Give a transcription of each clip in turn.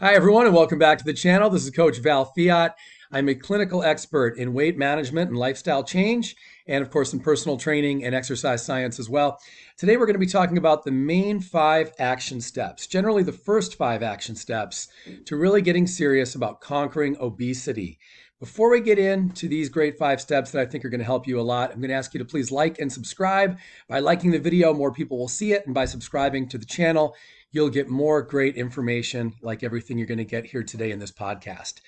Hi, everyone, and welcome back to the channel. This is Coach Val Fiott. I'm a clinical expert in weight management and lifestyle change, and of course, in personal training and exercise science as well. Today, we're going to be talking about the main 5 action steps, generally the first 5 action steps to really getting serious about conquering obesity. Before we get into these great 5 steps that I think are going to help you a lot, I'm going to ask you to please like and subscribe. By liking the video, more people will see it, and by subscribing to the channel, you'll get more great information like everything you're going to get here today in this podcast.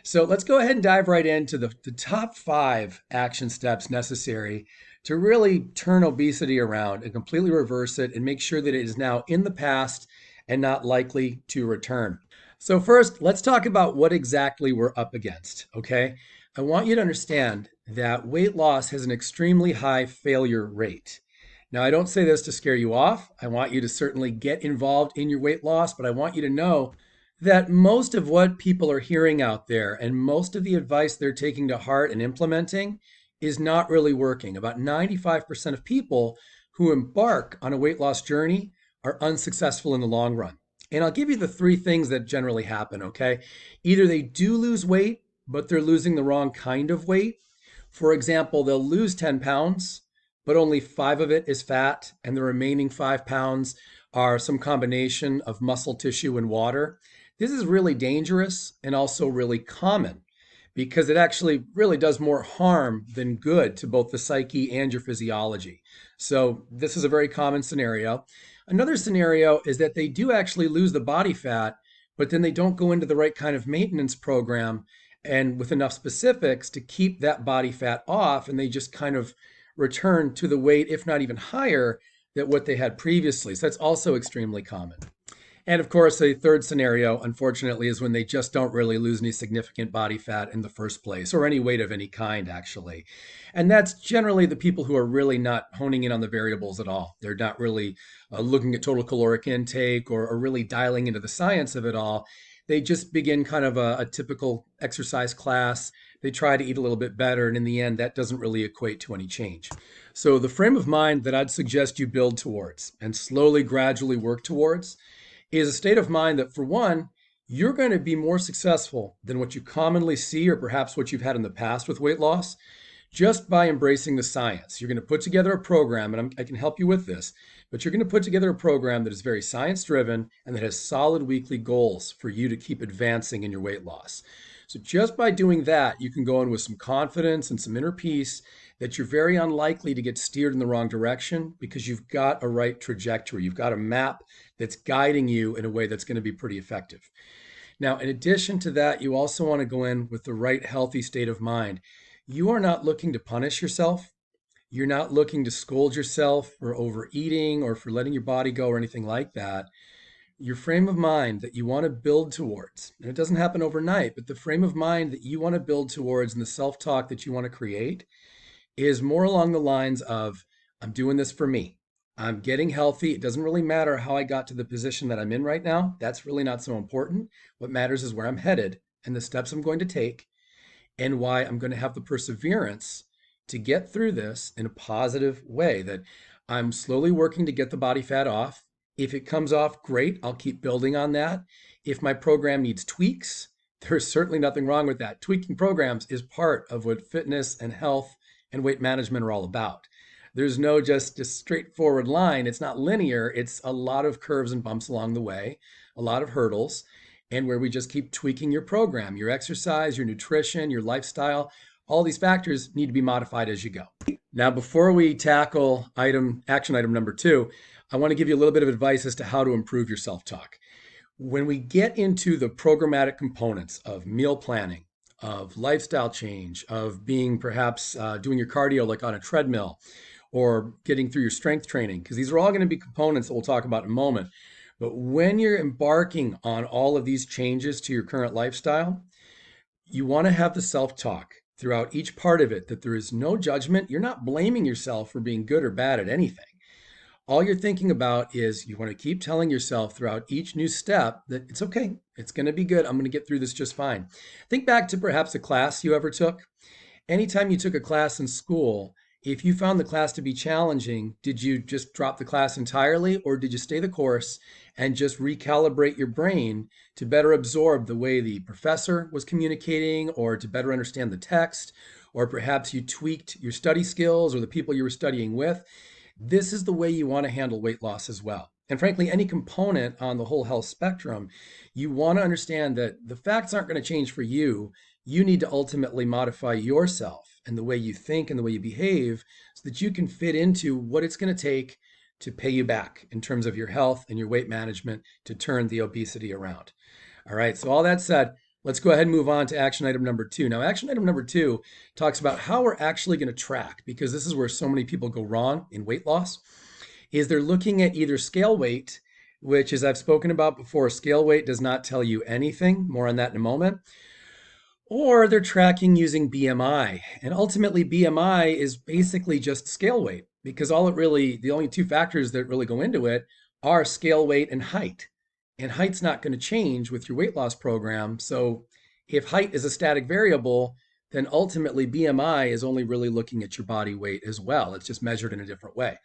So let's go ahead and dive right into the top 5 action steps necessary to really turn obesity around and completely reverse it and make sure that it is now in the past and not likely to return. So first, let's talk about what exactly we're up against, okay? I want you to understand that weight loss has an extremely high failure rate. Now, I don't say this to scare you off. I want you to certainly get involved in your weight loss, but I want you to know that most of what people are hearing out there and most of the advice they're taking to heart and implementing is not really working. About 95% of people who embark on a weight loss journey are unsuccessful in the long run. And I'll give you the 3 things that generally happen, okay? Either they do lose weight, but they're losing the wrong kind of weight. For example, they'll lose 10 pounds, but only 5 of it is fat, and the remaining 5 pounds are some combination of muscle tissue and water. This is really dangerous and also really common because it actually really does more harm than good to both the psyche and your physiology. So, this is a very common scenario. Another scenario is that they do actually lose the body fat, but then they don't go into the right kind of maintenance program and with enough specifics to keep that body fat off, and they just kind of return to the weight, if not even higher, than what they had previously. So that's also extremely common. And of course, a third scenario, unfortunately, is when they just don't really lose any significant body fat in the first place, or any weight of any kind, actually. And that's generally the people who are really not honing in on the variables at all. They're not really looking at total caloric intake or really dialing into the science of it all. They just begin kind of a typical exercise class. They try to eat a little bit better, and in the end, that doesn't really equate to any change. So, the frame of mind that I'd suggest you build towards and slowly, gradually work towards is a state of mind that, for one, you're going to be more successful than what you commonly see or perhaps what you've had in the past with weight loss just by embracing the science. You're going to put together a program, and I can help you with this, but you're going to put together a program that is very science driven and that has solid weekly goals for you to keep advancing in your weight loss. So just by doing that, you can go in with some confidence and some inner peace that you're very unlikely to get steered in the wrong direction because you've got a right trajectory. You've got a map that's guiding you in a way that's going to be pretty effective. Now, in addition to that, you also want to go in with the right healthy state of mind. You are not looking to punish yourself. You're not looking to scold yourself for overeating or for letting your body go or anything like that. Your frame of mind that you want to build towards, and it doesn't happen overnight, but the frame of mind that you want to build towards and the self talk that you want to create is more along the lines of, I'm doing this for me. I'm getting healthy. It doesn't really matter how I got to the position that I'm in right now. That's really not so important. What matters is where I'm headed and the steps I'm going to take and why I'm going to have the perseverance to get through this in a positive way. That I'm slowly working to get the body fat off. If it comes off, great. I'll keep building on that. If my program needs tweaks, there's certainly nothing wrong with that. Tweaking programs is part of what fitness and health and weight management are all about. There's no just a straightforward line. It's not linear. It's a lot of curves and bumps along the way, a lot of hurdles, and where we just keep tweaking your program, your exercise, your nutrition, your lifestyle. All these factors need to be modified as you go. Now, before we tackle action item number 2, I want to give you a little bit of advice as to how to improve your self-talk. When we get into the programmatic components of meal planning, of lifestyle change, of being perhaps doing your cardio like on a treadmill, or getting through your strength training, because these are all going to be components that we'll talk about in a moment. But when you're embarking on all of these changes to your current lifestyle, you want to have the self-talk throughout each part of it that there is no judgment. You're not blaming yourself for being good or bad at anything. All you're thinking about is you want to keep telling yourself throughout each new step that it's okay. It's going to be good. I'm going to get through this just fine. Think back to perhaps a class you ever took. Anytime you took a class in school, If you found the class to be challenging, did you just drop the class entirely, or did you stay the course and just recalibrate your brain to better absorb the way the professor was communicating, or to better understand the text, or perhaps you tweaked your study skills or the people you were studying with? This is the way you want to handle weight loss as well. And frankly, any component on the whole health spectrum, you want to understand that the facts aren't going to change for you. You need to ultimately modify yourself and the way you think and the way you behave so that you can fit into what it's going to take to pay you back in terms of your health and your weight management to turn the obesity around. All right, so all that said, let's go ahead and move on to action item number 2. Now, action item number 2 talks about how we're actually going to track, because this is where so many people go wrong in weight loss, is they're looking at either scale weight, which, as I've spoken about before, scale weight does not tell you anything. More on that in a moment. Or they're tracking using BMI. And ultimately, BMI is basically just scale weight, because the only two factors that really go into it are scale weight and height. And height's not going to change with your weight loss program. So if height is a static variable, then ultimately BMI is only really looking at your body weight as well. It's just measured in a different way.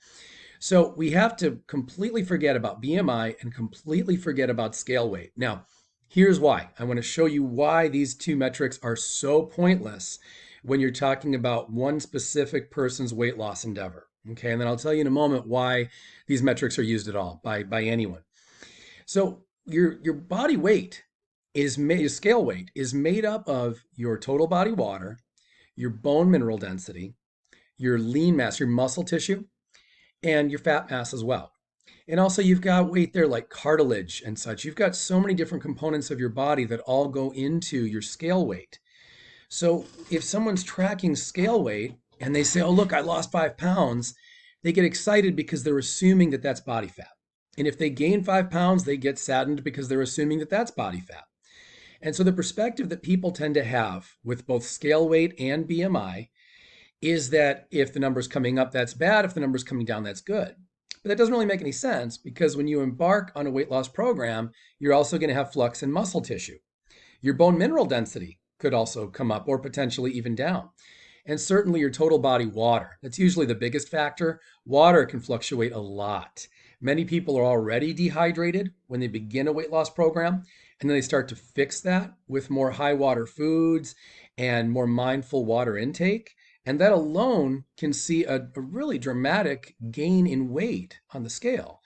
So we have to completely forget about BMI and completely forget about scale weight. Now, here's why. I want to show you why these two metrics are so pointless when you're talking about one specific person's weight loss endeavor. Okay, and then I'll tell you in a moment why these metrics are used at all by anyone. So your body weight your scale weight is made up of your total body water, your bone mineral density, your lean mass, your muscle tissue, and your fat mass as well. And also you've got weight there like cartilage and such. You've got so many different components of your body that all go into your scale weight. So if someone's tracking scale weight and they say, oh, look, I lost 5 pounds, they get excited because they're assuming that that's body fat. And if they gain 5 pounds, they get saddened because they're assuming that that's body fat. And so the perspective that people tend to have with both scale weight and BMI is that if the number's coming up, that's bad. If the number's coming down, that's good. But that doesn't really make any sense, because when you embark on a weight loss program, you're also going to have flux in muscle tissue. Your bone mineral density could also come up, or potentially even down. And certainly your total body water. That's usually the biggest factor. Water can fluctuate a lot. Many people are already dehydrated when they begin a weight loss program, and then they start to fix that with more high water foods and more mindful water intake. And that alone can see a really dramatic gain in weight on the scale.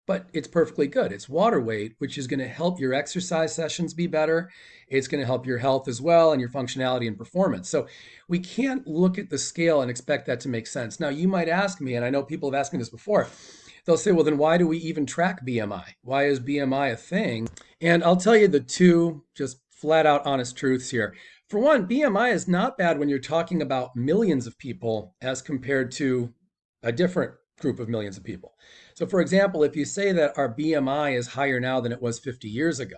But it's perfectly good. It's water weight, which is going to help your exercise sessions be better. It's going to help your health as well and your functionality and performance. So we can't look at the scale and expect that to make sense. Now, you might ask me, and I know people have asked me this before, they'll say, well, then why do we even track BMI? Why is BMI a thing? And I'll tell you the two just flat out honest truths here. For one, BMI is not bad when you're talking about millions of people as compared to a different group of millions of people. So for example, if you say that our BMI is higher now than it was 50 years ago,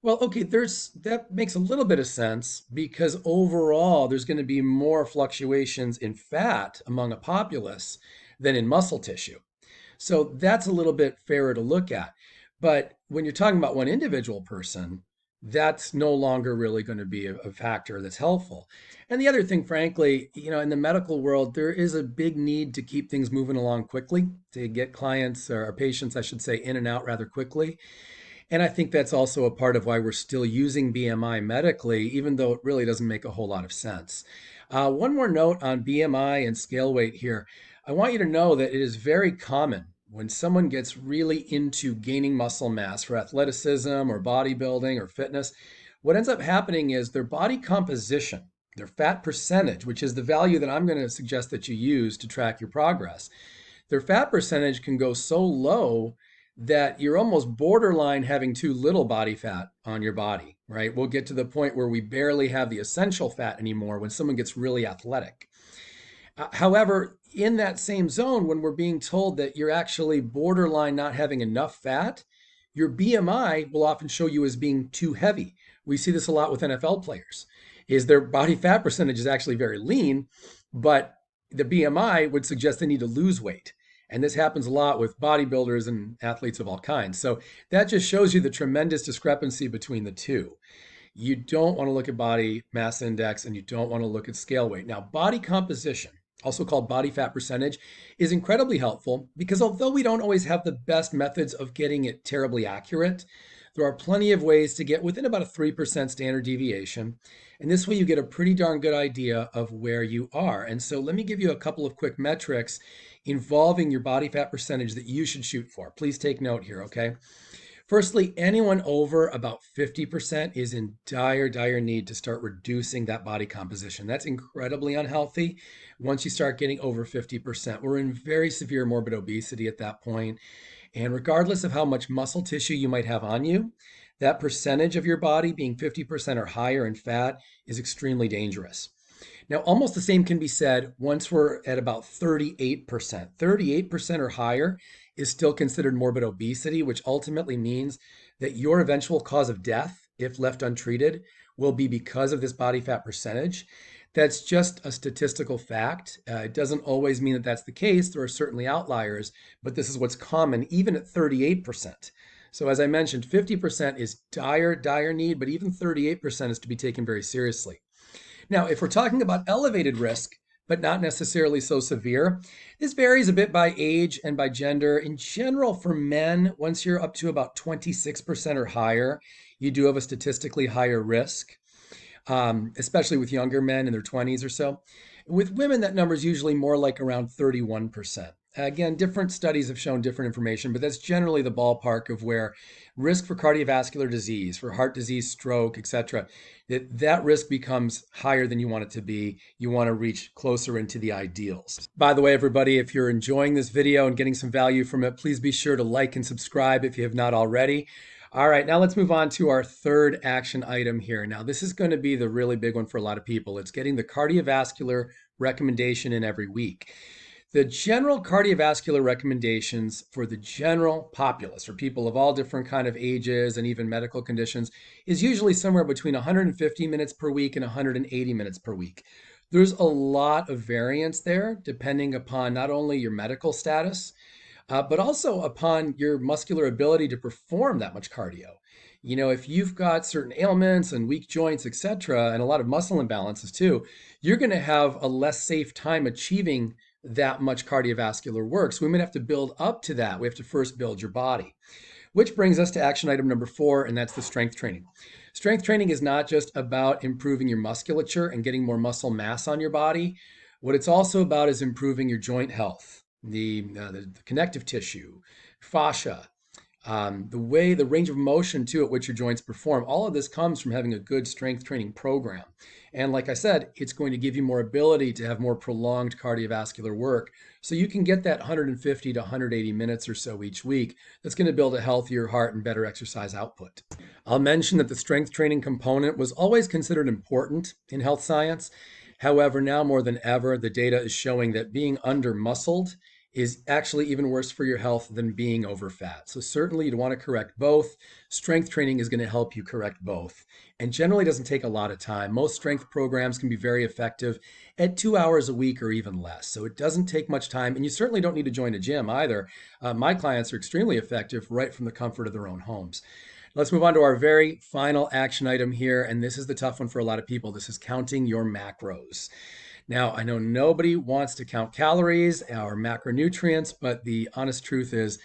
well, okay, that makes a little bit of sense, because overall there's going to be more fluctuations in fat among a populace than in muscle tissue. So that's a little bit fairer to look at. But when you're talking about one individual person, that's no longer really going to be a factor that's helpful. And the other thing, frankly, in the medical world, there is a big need to keep things moving along quickly, to get clients, or patients, I should say, in and out rather quickly. And I think that's also a part of why we're still using BMI medically, even though it really doesn't make a whole lot of sense. One more note on BMI and scale weight here. I want you to know that it is very common when someone gets really into gaining muscle mass for athleticism or bodybuilding or fitness. What ends up happening is their body composition, their fat percentage, which is the value that I'm going to suggest that you use to track your progress, their fat percentage can go so low that you're almost borderline having too little body fat on your body, right? We'll get to the point where we barely have the essential fat anymore when someone gets really athletic. However, in that same zone, when we're being told that you're actually borderline not having enough fat, your BMI will often show you as being too heavy. We see this a lot with NFL players, is their body fat percentage is actually very lean, but the BMI would suggest they need to lose weight. And this happens a lot with bodybuilders and athletes of all kinds. So that just shows you the tremendous discrepancy between the two. You don't want to look at body mass index and you don't want to look at scale weight. Now, body composition. also called body fat percentage, is incredibly helpful because although we don't always have the best methods of getting it terribly accurate, there are plenty of ways to get within about a 3% standard deviation. And this way you get a pretty darn good idea of where you are. And so let me give you a couple of quick metrics involving your body fat percentage that you should shoot for. Please take note here, okay? Firstly, anyone over about 50% is in dire, dire need to start reducing that body composition. That's incredibly unhealthy once you start getting over 50%. We're in very severe morbid obesity at that point. And regardless of how much muscle tissue you might have on you, that percentage of your body being 50% or higher in fat is extremely dangerous. Now, almost the same can be said once we're at about 38%. 38% or higher is still considered morbid obesity, which ultimately means that your eventual cause of death, if left untreated, will be because of this body fat percentage. That's just a statistical fact. It doesn't always mean that that's the case. There are certainly outliers, but this is what's common even at 38%. So as I mentioned, 50% is dire, dire need, but even 38% is to be taken very seriously. Now, if we're talking about elevated risk, but not necessarily so severe, this varies a bit by age and by gender. In general, for men, once you're up to about 26% or higher, you do have a statistically higher risk, especially with younger men in their 20s or so. With women, that number is usually more like around 31%. Again, different studies have shown different information, but that's generally the ballpark of where risk for cardiovascular disease, for heart disease, stroke, etc., that risk becomes higher than you want it to be. You want to reach closer into the ideals. By the way, everybody, if you're enjoying this video and getting some value from it, please be sure to like and subscribe if you have not already. All right, now let's move on to our third action item here. Now, this is going to be the really big one for a lot of people. It's getting the cardiovascular recommendation in every week. The general cardiovascular recommendations for the general populace, for people of all different kind of ages and even medical conditions, is usually somewhere between 150 minutes per week and 180 minutes per week. There's a lot of variance there depending upon not only your medical status, but also upon your muscular ability to perform that much cardio. You know, if you've got certain ailments and weak joints, etc., and a lot of muscle imbalances too, you're going to have a less safe time achieving that much cardiovascular work. So we might have to build up to that. We have to first build your body, which brings us to action item number 4, and that's the strength training. Strength training is not just about improving your musculature and getting more muscle mass on your body. What it's also about is improving your joint health, the connective tissue, fascia, the range of motion too at which your joints perform. All of this comes from having a good strength training program. And like I said, it's going to give you more ability to have more prolonged cardiovascular work. So you can get that 150 to 180 minutes or so each week. That's going to build a healthier heart and better exercise output. I'll mention that the strength training component was always considered important in health science. However, now more than ever, the data is showing that being under-muscled is actually even worse for your health than being over fat. So certainly you'd want to correct both. Strength training is going to help you correct both. And generally doesn't take a lot of time. Most strength programs can be very effective at 2 hours a week or even less. So it doesn't take much time. And you certainly don't need to join a gym either. My clients are extremely effective right from the comfort of their own homes. Let's move on to our very final action item here. And this is the tough one for a lot of people. This is counting your macros. Now, I know nobody wants to count calories or macronutrients, but the honest truth is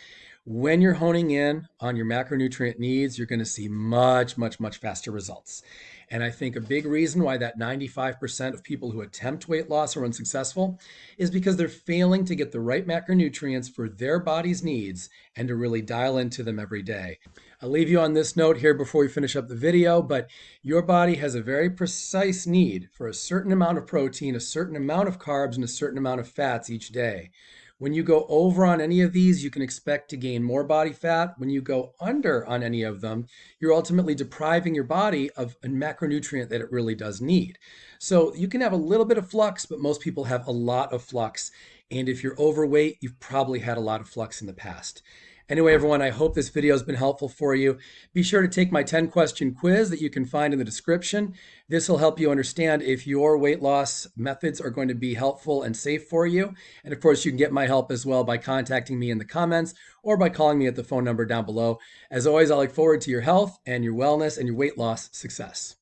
when you're honing in on your macronutrient needs, you're going to see much, much, much faster results. And I think a big reason why that 95% of people who attempt weight loss are unsuccessful is because they're failing to get the right macronutrients for their body's needs and to really dial into them every day. I'll leave you on this note here before we finish up the video, but your body has a very precise need for a certain amount of protein, a certain amount of carbs, and a certain amount of fats each day. When you go over on any of these, you can expect to gain more body fat. When you go under on any of them, you're ultimately depriving your body of a macronutrient that it really does need. So you can have a little bit of flux, but most people have a lot of flux. And if you're overweight, you've probably had a lot of flux in the past. Anyway, everyone, I hope this video has been helpful for you. Be sure to take my 10-question quiz that you can find in the description. This will help you understand if your weight loss methods are going to be helpful and safe for you. And of course, you can get my help as well by contacting me in the comments or by calling me at the phone number down below. As always, I look forward to your health and your wellness and your weight loss success.